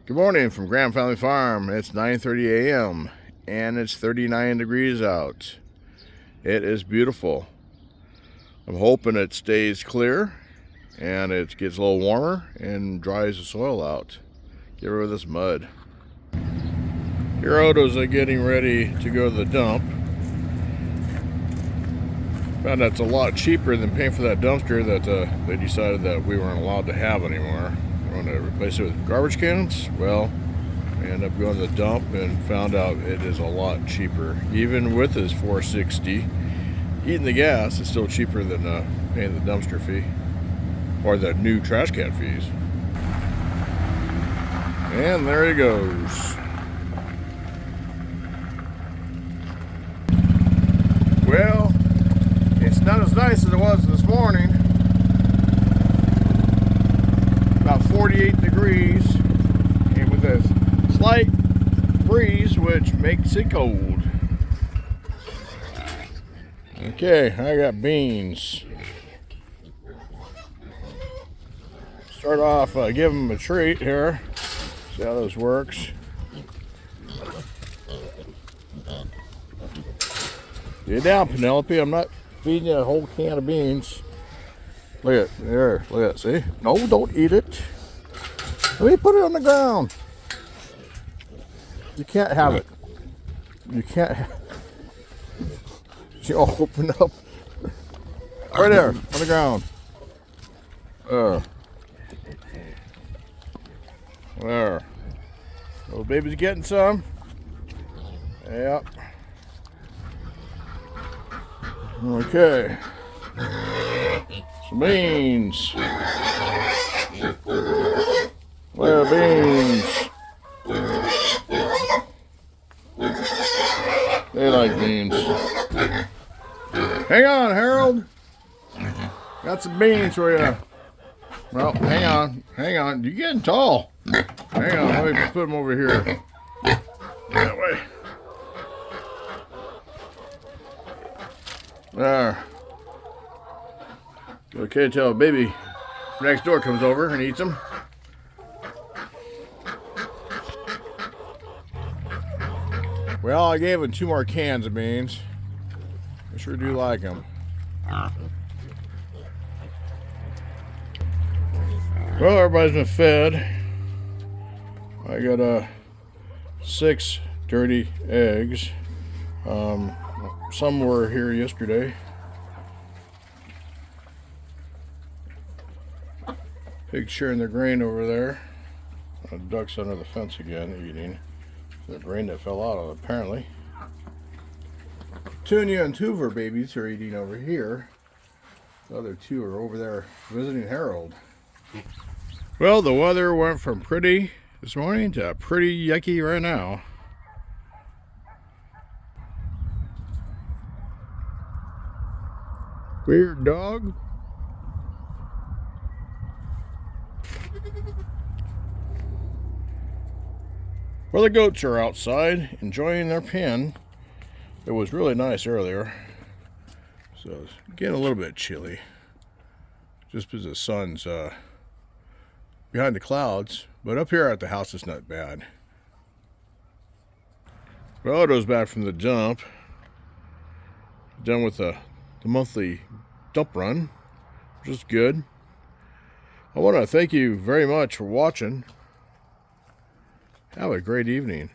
Good morning from Graham Family Farm. It's 9:30 a.m. and it's 39 degrees out. It is beautiful. I'm hoping it stays clear and it gets a little warmer and dries the soil out. Get rid of this mud. Your autos are getting ready to go to the dump. Found that's a lot cheaper than paying for that dumpster that they decided that we weren't allowed to have anymore. We're going to replace it with garbage cans. Well, we ended up going to the dump and found out it is a lot cheaper. Even with his $4.60, eating the gas is still cheaper than paying the dumpster fee or the new trash can fees. And there he goes. Well, it's not as nice as it was this morning. About 48 degrees and with a slight breeze which makes it cold. Okay, I got beans. Start off give them a treat here. See how this works. Get down, Penelope. I'm not feeding you a whole can of beans. Look at there. Look at that. See? No, don't eat it. Let me put it on the ground. You can't have it. You can't have it. You all open up. Right there, on the ground. There. Little baby's getting some. Yep. Okay. Some beans. Well, beans. They like beans. Hang on, Harold. Got some beans for you. Well, hang on. Hang on. You're getting tall. Hang on. Let me put them over here. That way. There. Okay, till a baby next door comes over and eats them. Well, I gave him 2 more cans of beans. I sure do like them. Well, everybody's been fed. I got 6 dirty eggs. Some were here yesterday. Pigs sharing their grain over there. Ducks under the fence again eating the grain that fell out of it, apparently. Tunia and 2 of her babies are eating over here. The other 2 are over there visiting Harold. Well, the weather went from pretty this morning to pretty yucky right now. Weird dog. Well, the goats are outside enjoying their pen. It was really nice earlier. So it's getting a little bit chilly. Just because the sun's behind the clouds. But up here at the house it's not bad. Well, Otto's back from the dump. Done with the monthly dump run, which is good. I want to thank you very much for watching. Have a great evening.